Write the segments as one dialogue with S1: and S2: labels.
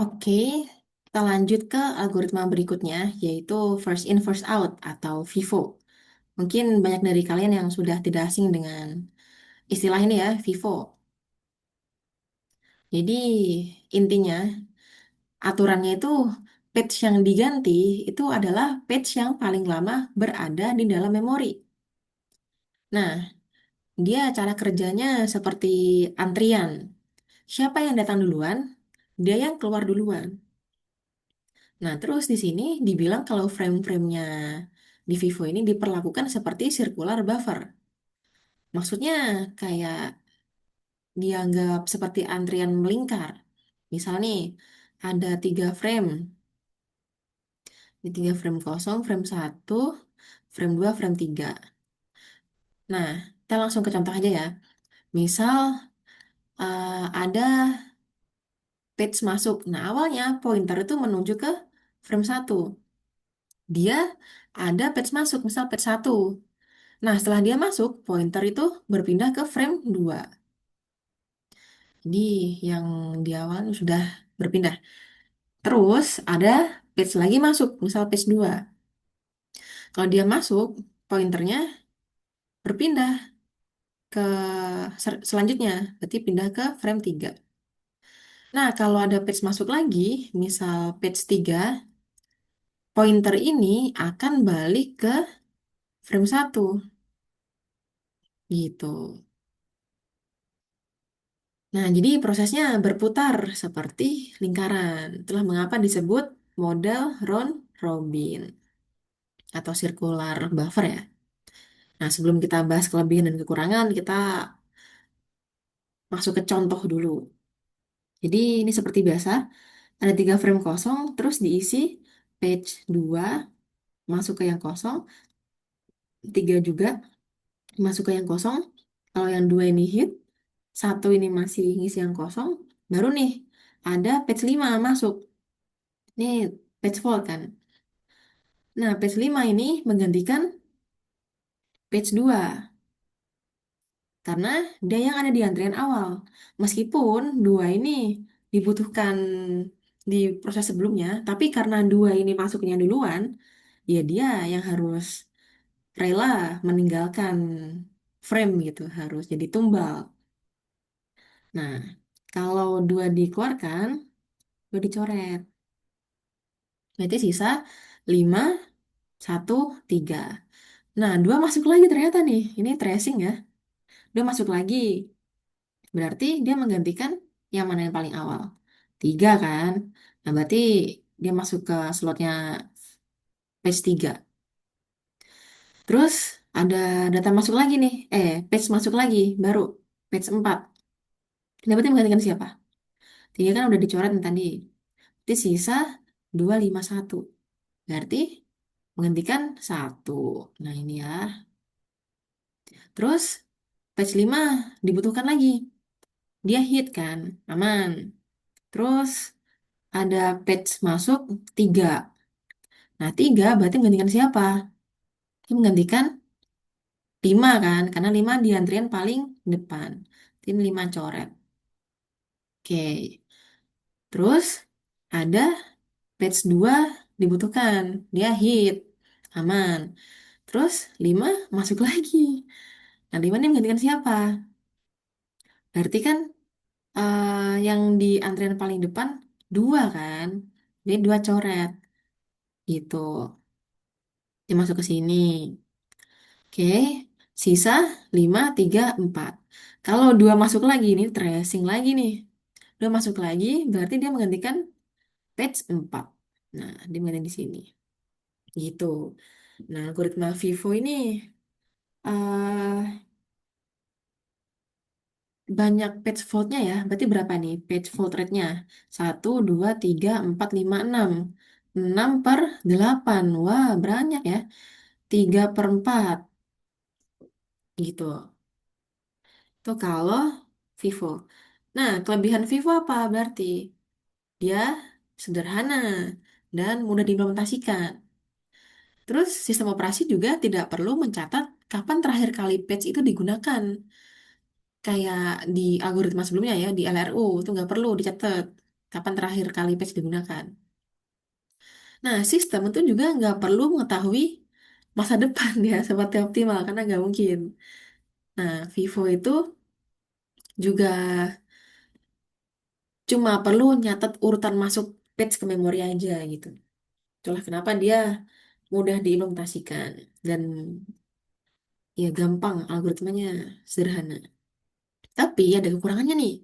S1: Oke, kita lanjut ke algoritma berikutnya, yaitu first in, first out atau FIFO. Mungkin banyak dari kalian yang sudah tidak asing dengan istilah ini ya, FIFO. Jadi intinya aturannya itu page yang diganti itu adalah page yang paling lama berada di dalam memori. Nah, dia cara kerjanya seperti antrian. Siapa yang datang duluan, dia yang keluar duluan. Nah, terus di sini dibilang kalau frame-framenya di Vivo ini diperlakukan seperti circular buffer. Maksudnya kayak dianggap seperti antrian melingkar. Misal nih, ada 3 frame. Di 3 frame kosong, frame satu, frame 2, frame 3. Nah, kita langsung ke contoh aja ya. Misal ada page masuk. Nah, awalnya pointer itu menuju ke frame satu. Dia ada page masuk, misal page satu. Nah, setelah dia masuk, pointer itu berpindah ke frame 2. Jadi, yang di awal sudah berpindah. Terus, ada page lagi masuk, misal page 2. Kalau dia masuk, pointernya berpindah ke selanjutnya. Berarti pindah ke frame 3. Nah, kalau ada page masuk lagi, misal page 3, pointer ini akan balik ke frame satu. Gitu. Nah, jadi prosesnya berputar seperti lingkaran. Itulah mengapa disebut model round robin atau circular buffer ya. Nah, sebelum kita bahas kelebihan dan kekurangan, kita masuk ke contoh dulu. Jadi ini seperti biasa, ada 3 frame kosong, terus diisi page 2 masuk ke yang kosong, 3 juga masuk ke yang kosong. Kalau yang 2 ini hit, satu ini masih ngisi yang kosong, baru nih ada page 5 masuk. Ini page fault kan. Nah, page 5 ini menggantikan page 2 karena dia yang ada di antrian awal. Meskipun 2 ini dibutuhkan di proses sebelumnya, tapi karena 2 ini masuknya duluan, ya dia yang harus rela meninggalkan frame gitu, harus jadi tumbal. Nah, kalau 2 dikeluarkan, 2 dicoret. Berarti sisa 5, 1, 3. Nah, 2 masuk lagi ternyata nih. Ini tracing ya. 2 masuk lagi. Berarti dia menggantikan yang mana yang paling awal. 3 kan. Nah, berarti dia masuk ke slotnya page 3. Terus ada data masuk lagi nih. Page masuk lagi. Baru page 4. Ini berarti menggantikan siapa? 3 kan udah dicoret nih tadi. Berarti sisa 2, 5, 1. Berarti menggantikan satu. Nah, ini ya. Terus page 5 dibutuhkan lagi. Dia hit kan. Aman. Terus ada page masuk 3. Nah, 3 berarti menggantikan siapa? Ini menggantikan 5 kan? Karena 5 di antrian paling depan. Tim 5 coret. Oke. Terus ada page 2 dibutuhkan. Dia hit. Aman. Terus 5 masuk lagi. Nah, 5 ini menggantikan siapa? Berarti kan yang di antrian paling depan 2 kan? Jadi 2 coret. Gitu. Dia masuk ke sini. Oke, sisa 5, 3, 4. Kalau 2 masuk lagi, ini tracing lagi nih. 2 masuk lagi, berarti dia menggantikan page 4. Nah, dia mengganti di sini. Gitu. Nah, algoritma Vivo ini eh banyak page fault-nya ya. Berarti berapa nih page fault rate-nya? 1, 2, 3, 4, 5, 6. 6/8. Wah, banyak ya. 3/4. Gitu. Itu kalau Vivo. Nah, kelebihan Vivo apa berarti? Dia sederhana dan mudah diimplementasikan. Terus sistem operasi juga tidak perlu mencatat kapan terakhir kali patch itu digunakan. Kayak di algoritma sebelumnya ya, di LRU, itu nggak perlu dicatat. kapan terakhir kali patch digunakan. Nah, sistem itu juga nggak perlu mengetahui masa depan ya seperti optimal karena nggak mungkin. Nah, Vivo itu juga cuma perlu nyatet urutan masuk patch ke memori aja gitu. Itulah kenapa dia mudah diimplementasikan dan ya gampang, algoritmanya sederhana. Tapi ada kekurangannya nih.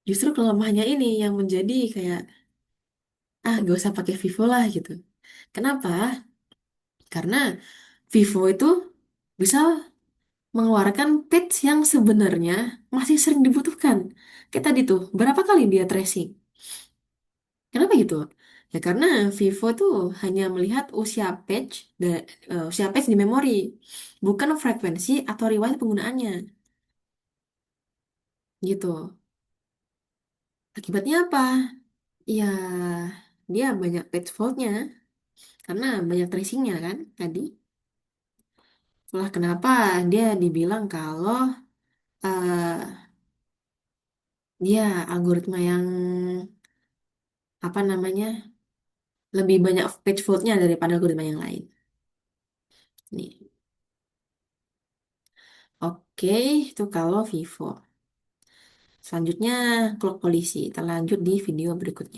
S1: Justru kelemahannya ini yang menjadi kayak gak usah pakai Vivo lah gitu. Kenapa? Karena Vivo itu bisa mengeluarkan patch yang sebenarnya masih sering dibutuhkan. Kayak tadi tuh, berapa kali dia tracing? Kenapa gitu? Ya karena Vivo tuh hanya melihat usia patch di memori, bukan frekuensi atau riwayat penggunaannya. Gitu. Akibatnya apa? Ya, dia banyak patch faultnya karena banyak tracingnya kan tadi. Itulah kenapa dia dibilang kalau eh dia algoritma yang apa namanya lebih banyak page faultnya daripada algoritma yang lain. Nih, oke, itu kalau Vivo. Selanjutnya, clock polisi. Kita lanjut di video berikutnya.